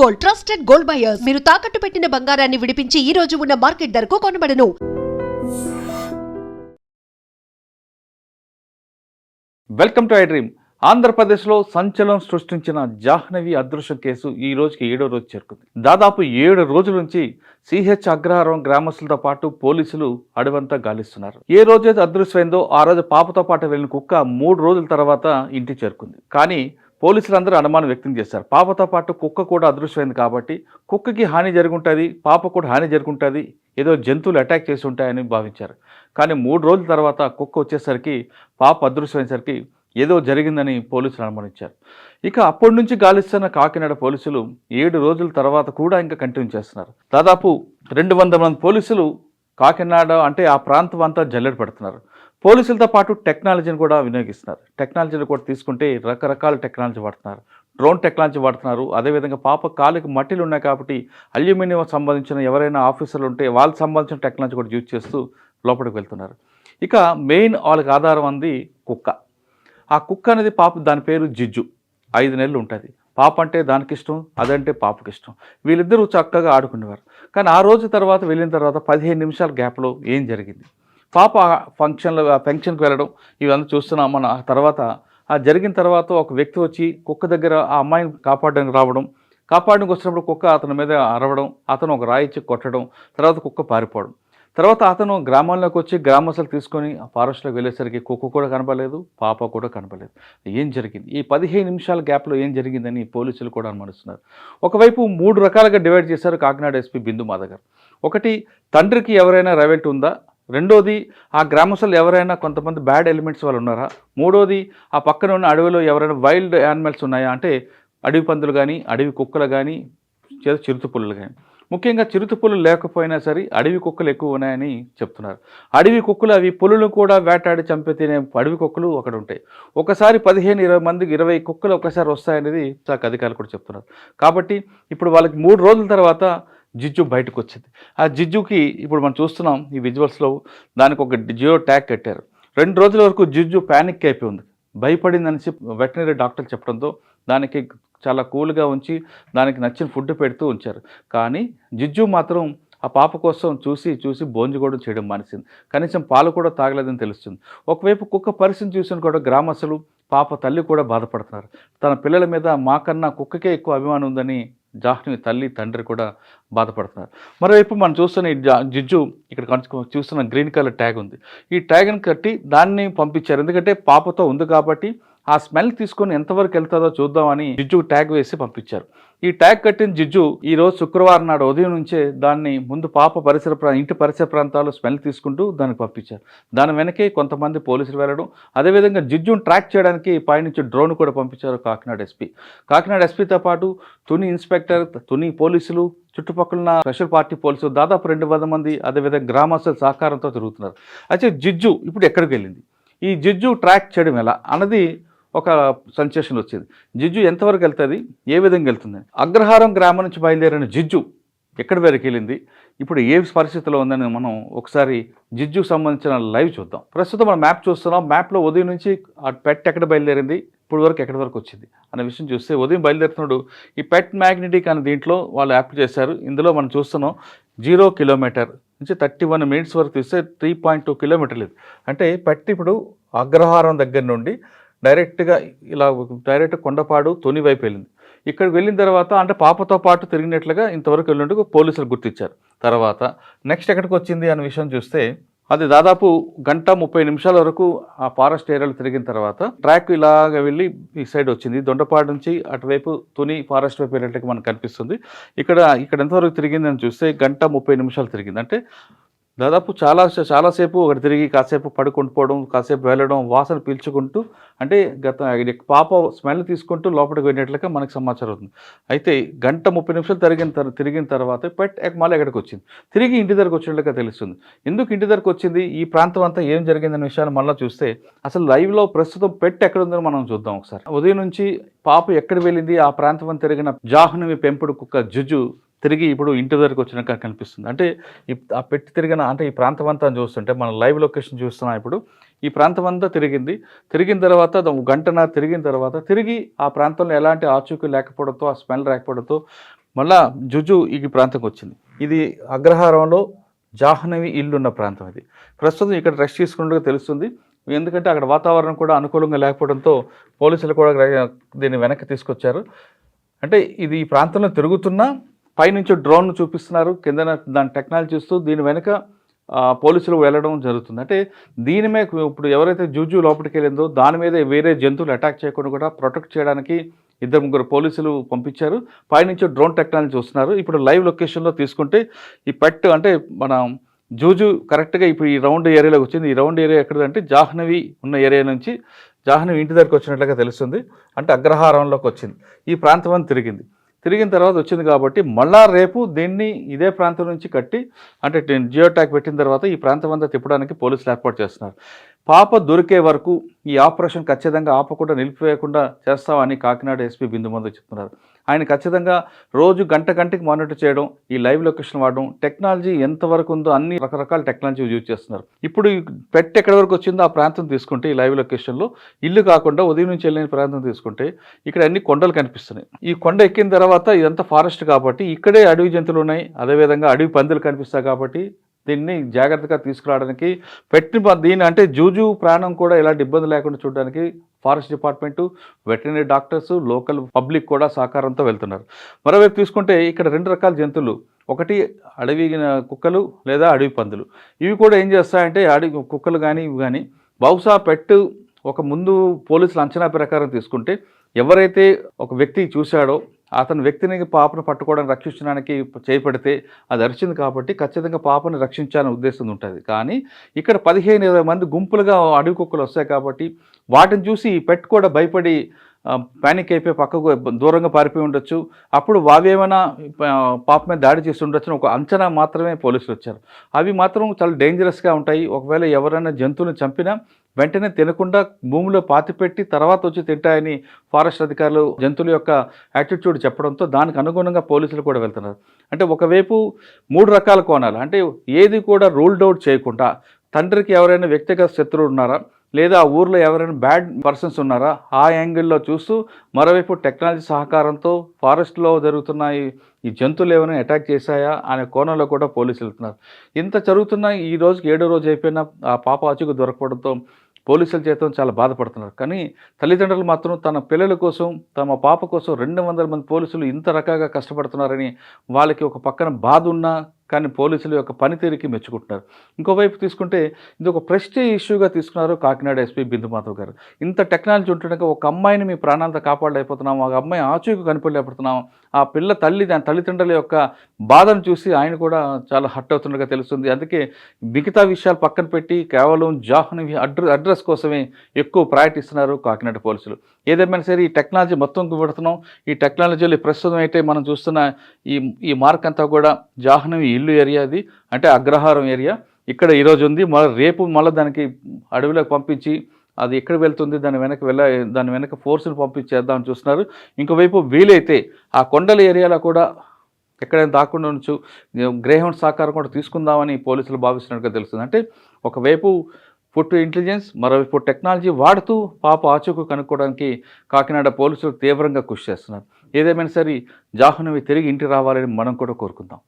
Gold, trusted gold buyers. మీరు తాకట్టు పెట్టిన బంగారాన్ని విడిపించి ఈ రోజు ఉన్న మార్కెట్ ధరకు కొనబడను. Welcome to I dream. ఆంధ్రప్రదేశ్లో సంచలనం సృష్టించిన జాహ్నవి అదృశ్యం కేసు ఈ రోజుకి 7వ రోజు చేరుకుంది. దాదాపు 7 రోజుల నుంచి సిహెచ్ అగ్రహారం గ్రామస్తులతో పాటు పోలీసులు అడవంతా గాలిస్తున్నారు. ఏ రోజైతే అదృశ్యమైందో ఆ రోజు పాపతో పాటు వెళ్ళిన కుక్క 3 రోజుల తర్వాత ఇంటికి చేరుకుంది. కానీ పోలీసులందరూ అనుమానం వ్యక్తం చేశారు. పాపతో పాటు కుక్క కూడా అదృశ్యమైంది కాబట్టి కుక్కకి హాని జరుగుంటుంది, పాప కూడా హాని జరుగుంటుంది, ఏదో జంతువులు అటాక్ చేసి ఉంటాయని భావించారు. కానీ 3 రోజుల తర్వాత కుక్క వచ్చేసరికి పాప అదృశ్యమైనసరికి ఏదో జరిగిందని పోలీసులు అనుమానించారు. ఇక అప్పటి నుంచి గాలిస్తున్న కాకినాడ పోలీసులు 7 రోజుల తర్వాత కూడా ఇంకా కంటిన్యూ చేస్తున్నారు. దాదాపు 200 మంది పోలీసులు కాకినాడ అంటే ఆ ప్రాంతం అంతా జల్లెడ పెడుతున్నారు. పోలీసులతో పాటు టెక్నాలజీని కూడా వినియోగిస్తున్నారు. టెక్నాలజీని కూడా తీసుకుంటే రకరకాల టెక్నాలజీ వాడుతున్నారు. డ్రోన్ టెక్నాలజీ వాడుతున్నారు. అదేవిధంగా పాప కాలుకి మట్టిలు ఉన్నాయి కాబట్టి అల్యూమినియం సంబంధించిన ఎవరైనా ఆఫీసర్లు ఉంటే వాళ్ళకి సంబంధించిన టెక్నాలజీ కూడా యూజ్ చేస్తూ లోపలికి వెళ్తున్నారు. ఇక మెయిన్ వాళ్ళకి ఆధారం అంది కుక్క. ఆ కుక్క అనేది పాప, దాని పేరు జిజ్జు. 5 నెలలు ఉంటుంది. పాప అంటే దానికి ఇష్టం, అదంటే పాపకి ఇష్టం. వీళ్ళిద్దరూ చక్కగా ఆడుకునేవారు. కానీ ఆ రోజు తర్వాత వెళ్ళిన తర్వాత 15 నిమిషాల గ్యాప్లో ఏం జరిగింది? పాప ఫంక్షన్కి వెళ్ళడం ఇవన్నీ చూస్తున్నాం. మన తర్వాత ఆ జరిగిన తర్వాత ఒక వ్యక్తి వచ్చి కుక్క దగ్గర ఆ అమ్మాయిని కాపాడడానికి రావడం, కాపాడడానికి వచ్చినప్పుడు కుక్క అతని మీద అరవడం, అతను ఒక రాయి ఇచ్చి కొట్టడం, తర్వాత కుక్క పారిపోవడం. తర్వాత అతను గ్రామంలోకి వచ్చి గ్రామస్తులు తీసుకొని ఆ ఫారెస్ట్లోకి వెళ్ళేసరికి కుక్క కూడా కనపడలేదు, పాప కూడా కనపడలేదు. ఏం జరిగింది? ఈ 15 నిమిషాల గ్యాప్లో ఏం జరిగిందని పోలీసులు కూడా అనుమానిస్తున్నారు. ఒకవైపు 3 రకాలుగా డివైడ్ చేశారు కాకినాడ ఎస్పీ బిందు మాధవ్ గారు. ఒకటి, తండ్రికి ఎవరైనా రైవల్టీ ఉందా? రెండోది, ఆ గ్రామస్తులు ఎవరైనా కొంతమంది బ్యాడ్ ఎలిమెంట్స్ వాళ్ళు ఉన్నారా? మూడోది, ఆ పక్కన ఉన్న అడవిలో ఎవరైనా వైల్డ్ యానిమల్స్ ఉన్నాయా? అంటే అడవి పందులు కానీ, అడవి కుక్కలు కానీ, చిరుతపులులు కానీ. ముఖ్యంగా చిరుతపులులు లేకపోయినా సరే అడవి కుక్కలు ఎక్కువ ఉన్నాయని చెప్తున్నారు. అడవి కుక్కలు అవి పులులను కూడా వేటాడి చంపి తినే అడవి కుక్కలు అక్కడ ఉంటాయి. ఒకసారి 15-20 మందికి 20 కుక్కలు ఒకసారి వస్తాయనేది శాఖ అధికారులు కూడా చెప్తున్నారు. కాబట్టి ఇప్పుడు వాళ్ళకి 3 రోజుల తర్వాత జిజ్జు బయటకు వచ్చింది. ఆ జిజ్జుకి ఇప్పుడు మనం చూస్తున్నాం ఈ విజువల్స్లో, దానికి ఒక జియో ట్యాగ్ కట్టారు. 2 రోజుల వరకు జిజ్జు ప్యానిక్ అయిపోయి ఉంది. భయపడిందనేసి వెటనరీ డాక్టర్లు చెప్పడంతో దానికి చాలా కూల్గా ఉంచి దానికి నచ్చిన ఫుడ్ పెడుతూ ఉంచారు. కానీ జిజ్జు మాత్రం ఆ పాప కోసం చూసి భోంజు చేయడం మానేసింది. కనీసం పాలు కూడా తాగలేదని తెలుస్తుంది. ఒకవైపు కుక్క పరిస్థితిని చూసిన కూడా గ్రామస్తులు, పాప తల్లి కూడా బాధపడుతున్నారు. తన పిల్లల మీద మాకన్నా కుక్కకే ఎక్కువ అభిమానం ఉందని జాహ్నవి తల్లి, తండ్రి కూడా బాధపడుతున్నారు. మరోవైపు మనం చూస్తున్న ఈ జిజ్జు ఇక్కడ చూస్తున్న గ్రీన్ కలర్ ట్యాగ్ ఉంది. ఈ ట్యాగ్ని కట్టి దాన్ని పంపించారు. ఎందుకంటే పాపతో ఉంది కాబట్టి ఆ స్మెల్ తీసుకొని ఎంతవరకు వెళ్తుందో చూద్దామని జిజ్జు ట్యాగ్ వేసి పంపించారు. ఈ ట్యాగ్ కట్టిన జిజ్జు ఈరోజు శుక్రవారం నాడు ఉదయం నుంచే దాన్ని ముందు పాప ఇంటి పరిసర ప్రాంతాలు స్మెల్ తీసుకుంటూ దానికి పంపించారు. దాని వెనకే కొంతమంది పోలీసులు వెళ్ళడం, అదేవిధంగా జిజ్జును ట్రాక్ చేయడానికి పైనుంచి డ్రోన్ కూడా పంపించారు కాకినాడ ఎస్పీ. కాకినాడ ఎస్పీతో పాటు తుని ఇన్స్పెక్టర్, తుని పోలీసులు, చుట్టుపక్కల స్పెషల్ పార్టీ పోలీసులు దాదాపు 200 మంది, అదేవిధంగా గ్రామస్తుల సహకారంతో తిరుగుతున్నారు. అయితే జిజ్జు ఇప్పుడు ఎక్కడికి వెళ్ళింది? ఈ జిజ్జు ట్రాక్ చేయడం ఎలా అన్నది ఒక సెన్సేషన్ వచ్చింది. జిజ్జు ఎంతవరకు వెళ్తుంది, ఏ విధంగా వెళ్తుంది? అగ్రహారం గ్రామం నుంచి బయలుదేరిన జిజ్జు ఎక్కడి వరకు వెళ్ళింది, ఇప్పుడు ఏ పరిస్థితిలో ఉందని మనం ఒకసారి జిజ్జుకు సంబంధించిన లైవ్ చూద్దాం. ప్రస్తుతం మనం మ్యాప్ చూస్తున్నాం. మ్యాప్లో ఉదయం నుంచి ఆ పెట్ ఎక్కడ బయలుదేరింది, ఇప్పుడు వరకు ఎక్కడి వరకు వచ్చింది అనే విషయం చూస్తే, ఉదయం బయలుదేరుతున్నాడు ఈ పెట్ మ్యాగ్నెటిక్ అనే దీంట్లో వాళ్ళు యాప్ చేశారు. ఇందులో మనం చూస్తున్నాం 0 కిలోమీటర్ నుంచి 31 మినిట్స్ వరకు తీస్తే 3.2 కిలోమీటర్లు. అంటే పెట్ ఇప్పుడు అగ్రహారం దగ్గర నుండి డైరెక్ట్ కొండపాడు, తుని వైపు వెళ్ళింది. ఇక్కడికి వెళ్ళిన తర్వాత అంటే పాపతో పాటు తిరిగినట్లుగా ఇంతవరకు వెళ్ళినట్టు పోలీసులు గుర్తించారు. తర్వాత నెక్స్ట్ ఎక్కడికి వచ్చింది అనే విషయం చూస్తే, అది దాదాపు 1:30 నిమిషాల వరకు ఆ ఫారెస్ట్ ఏరియాలో తిరిగిన తర్వాత ట్రాక్ ఇలాగ వెళ్ళి ఈ సైడ్ వచ్చింది. దొండపాడు నుంచి అటువైపు తుని ఫారెస్ట్ వైపు వెళ్ళేట్టుగా మనకు కనిపిస్తుంది. ఇక్కడ ఎంతవరకు తిరిగింది అని చూస్తే 1:30 నిమిషాలు తిరిగింది. అంటే దాదాపు చాలాసేపు ఒకటి తిరిగి కాసేపు పడుకుంటుపోవడం, కాసేపు వెళ్ళడం, వాసన పీల్చుకుంటూ, అంటే పాప స్మెల్ తీసుకుంటూ లోపలికి వెళ్ళినట్లుగా మనకు సమాచారం అవుతుంది. అయితే 1:30 నిమిషాలు తిరిగిన తర్వాత పెట్ మళ్ళీ ఎక్కడికి వచ్చింది, తిరిగి ఇంటి దగ్గరకు వచ్చినట్లుగా తెలుస్తుంది. ఎందుకు ఇంటి దగ్గరకు వచ్చింది, ఈ ప్రాంతం అంతా ఏం జరిగిందనే విషయాన్ని మళ్ళీ చూస్తే, అసలు లైవ్లో ప్రస్తుతం పెట్ ఎక్కడ ఉందో మనం చూద్దాం ఒకసారి. ఉదయం నుంచి పాప ఎక్కడ వెళ్ళింది, ఆ ప్రాంతం తిరిగిన జాహ్నవి పెంపుడు కుక్క జిజ్జు తిరిగి ఇప్పుడు ఇంటి దగ్గరకు వచ్చినాక కనిపిస్తుంది. అంటే ఆ పెట్టి తిరిగిన అంటే ఈ ప్రాంతం అంతా చూస్తుంటే మనం లైవ్ లొకేషన్ చూస్తున్నాం. ఇప్పుడు ఈ ప్రాంతం అంతా తిరిగిన తర్వాత గంటన్నర తిరిగిన తర్వాత తిరిగి ఆ ప్రాంతంలో ఎలాంటి ఆచూకీ లేకపోవడంతో, ఆ స్మెల్ రాకపోవడంతో మళ్ళా జుజు ఈ ప్రాంతంకి వచ్చింది. ఇది అగ్రహారంలో జాహ్నవి ఇల్లు ఉన్న ప్రాంతం ఇది. ప్రస్తుతం ఇక్కడ రెస్ట్ తీసుకున్నట్టుగా తెలుస్తుంది. ఎందుకంటే అక్కడ వాతావరణం కూడా అనుకూలంగా లేకపోవడంతో పోలీసులు కూడా దీన్ని వెనక్కి తీసుకొచ్చారు. అంటే ఇది ఈ ప్రాంతంలో తిరుగుతున్నా పైనుంచి డ్రోన్ చూపిస్తున్నారు, కింద దాని టెక్నాలజీ చూస్తూ దీని వెనక పోలీసులు వెళ్ళడం జరుగుతుంది. అంటే దీని మీద ఇప్పుడు ఎవరైతే జూజు లోపలికి వెళ్ళిందో దాని మీద వేరే జంతువులు అటాక్ చేయకుండా కూడా ప్రొటెక్ట్ చేయడానికి 2-3 పోలీసులు పంపించారు. పైనుంచి డ్రోన్ టెక్నాలజీ చూస్తున్నారు. ఇప్పుడు లైవ్ లొకేషన్లో తీసుకుంటే ఈ పెట్ అంటే మన జూజు కరెక్ట్గా ఇప్పుడు ఈ రౌండ్ ఏరియాలోకి వచ్చింది. ఈ రౌండ్ ఏరియా ఎక్కడంటే జాహ్నవి ఉన్న ఏరియా నుంచి జాహ్నవి ఇంటి దగ్గరికి వచ్చినట్లుగా తెలుస్తుంది. అంటే అగ్రహారంలోకి వచ్చింది. ఈ ప్రాంతం అని తిరిగిన తర్వాత వచ్చింది కాబట్టి మళ్ళా రేపు దీన్ని ఇదే ప్రాంతం నుంచి కట్టి అంటే జియో ట్యాగ్ పెట్టిన తర్వాత ఈ ప్రాంతం అంతా తిప్పడానికి పోలీసులు ఏర్పాటు చేస్తున్నారు. పాప దొరికే వరకు ఈ ఆపరేషన్ ఖచ్చితంగా ఆపకుండా నిలిపివేయకుండా చేస్తామని కాకినాడ ఎస్పీ బిందుమందు చెప్తున్నారు. ఆయన ఖచ్చితంగా రోజు గంటకి మానిటర్ చేయడం, ఈ లైవ్ లొకేషన్ వాడడం, టెక్నాలజీ ఎంతవరకు ఉందో అన్ని రకరకాల టెక్నాలజీ యూజ్ చేస్తున్నారు. ఇప్పుడు పెట్ ఎక్కడి వరకు వచ్చిందో ఆ ప్రాంతం తీసుకుంటే ఈ లైవ్ లొకేషన్లో ఇల్లు కాకుండా ఉదయం నుంచి వెళ్ళిన ప్రాంతం తీసుకుంటే ఇక్కడ అన్ని కొండలు కనిపిస్తున్నాయి. ఈ కొండ ఎక్కిన తర్వాత ఇదంతా ఫారెస్ట్ కాబట్టి ఇక్కడే అడవి జంతువులు ఉన్నాయి, అదేవిధంగా అడవి పందులు కనిపిస్తాయి కాబట్టి దీన్ని జాగ్రత్తగా తీసుకురావడానికి దీని అంటే జూజు ప్రాణం కూడా ఎలాంటి ఇబ్బంది లేకుండా చూడడానికి forest department, veterinary doctors, local public కూడా సహకారంతో వెళ్తున్నారు. మరోవైపు తీసుకుంటే ఇక్కడ 2 రకాల జంతువులు, ఒకటి అడవి కుక్కలు లేదా అడవి పందులు. ఇవి కూడా ఏం చేస్తాయంటే అడవి కుక్కలు కానీ ఇవి కానీ బహుశా పెట్టు ఒక ముందు పోలీసుల అంచనా ప్రకారం తీసుకుంటే ఎవరైతే ఒక వ్యక్తి చూశాడో అతని వ్యక్తిని పాపను పట్టుకోవడానికి రక్షించడానికి చేపడితే అది అరిచింది కాబట్టి ఖచ్చితంగా పాపని రక్షించాలనే ఉద్దేశం ఉంటుంది. కానీ ఇక్కడ 15-20 మంది గుంపులుగా అడవి కుక్కలు వస్తాయి కాబట్టి వాటిని చూసి ఈ పెట్ కూడా భయపడి పానిక్ అయిపోయి పక్కకు దూరంగా పారిపోయి ఉండొచ్చు. అప్పుడు అవేమైనా పాప మీద దాడి చేసి ఉండొచ్చు ఒక అంచనా మాత్రమే పోలీసులు వచ్చారు. అవి మాత్రం చాలా డేంజరస్గా ఉంటాయి. ఒకవేళ ఎవరైనా జంతువుని చంపినా వెంటనే తినకుండా భూమిలో పాతిపెట్టి తర్వాత వచ్చి తింటాయని ఫారెస్ట్ అధికారులు జంతువుల యొక్క యాటిట్యూడ్ చెప్పడంతో దానికి అనుగుణంగా పోలీసులు కూడా వెళ్తున్నారు. అంటే ఒకవైపు 3 రకాల కోణాలు, అంటే ఏది కూడా రూల్డ్ అవుట్ చేయకుండా తండ్రికి ఎవరైనా వ్యక్తిగత శత్రువులు ఉన్నారా లేదా ఆ ఊర్లో ఎవరైనా బ్యాడ్ పర్సన్స్ ఉన్నారా ఆ యాంగిల్లో చూస్తూ, మరోవైపు టెక్నాలజీ సహకారంతో ఫారెస్ట్లో జరుగుతున్న ఈ జంతువులు ఏమైనా అటాక్ చేశాయా అనే కోణంలో కూడా పోలీసులు వెళ్తున్నారు. ఇంత జరుగుతున్న ఈ రోజుకి 7వ రోజు అయిపోయిన ఆ పాప ఆచూకు దొరకపోవడంతో పోలీసుల చేత చాలా బాధపడుతున్నారు. కానీ తల్లిదండ్రులు మాత్రం తన పిల్లల కోసం, తమ పాప కోసం 200 మంది పోలీసులు ఇంత రకాగా కష్టపడుతున్నారని వాళ్ళకి ఒక పక్కన బాధ ఉన్నా కానీ పోలీసుల యొక్క పనితీరుకి మెచ్చుకుంటున్నారు. ఇంకోవైపు తీసుకుంటే ఇది ఒక ప్రెస్టీజ్ ఇష్యూగా తీసుకున్నారు కాకినాడ ఎస్పీ బిందుమాధవ్ గారు. ఇంత టెక్నాలజీ ఉంటుండగా ఒక అమ్మాయిని మీ ప్రాణాలతో కాపాడలేకపోతున్నాము, ఒక అమ్మాయి ఆచూకు కనిపెట్టలేకపోతున్నాము, ఆ పిల్ల దాని తల్లిదండ్రుల యొక్క బాధను చూసి ఆయన కూడా చాలా హర్ట్ అవుతుండగా తెలుస్తుంది. అందుకే మిగతా విషయాలు పక్కన పెట్టి కేవలం జాహ్నవి అడ్రస్ కోసమే ఎక్కువ ప్రయారిటీ ఇస్తున్నారు కాకినాడ పోలీసులు. ఏదేమైనా సరే ఈ టెక్నాలజీ మొత్తం పెడుతున్నాం. ఈ టెక్నాలజీలో ప్రస్తుతం అయితే మనం చూస్తున్న ఈ మార్క్ అంతా కూడా జాహ్నవి ఇల్లు ఏరియా, అది అంటే అగ్రహారం ఏరియా. ఇక్కడ ఈరోజు ఉంది, రేపు మళ్ళీ దానికి అడవిలోకి పంపించి అది ఎక్కడ వెళ్తుంది దాని వెనక ఫోర్స్ని పంపించేద్దామని చూస్తున్నారు. ఇంకోవైపు వీలైతే ఆ కొండల ఏరియాలో కూడా ఎక్కడైనా దాక్కుండా ఉంచు గ్రేహౌండ్ సహకారం కూడా తీసుకుందామని పోలీసులు భావిస్తున్నట్టుగా తెలుస్తుంది. అంటే ఒకవైపు ఫుడ్ ఇంటెలిజెన్స్, మరోవైపు టెక్నాలజీ వాడుతూ పాప ఆచూకు కనుక్కోవడానికి కాకినాడ పోలీసులు తీవ్రంగా కృషి చేస్తున్నారు. ఏదేమైనా సరే జాహ్నవి తిరిగి ఇంటికి రావాలని మనం కూడా కోరుకుందాం.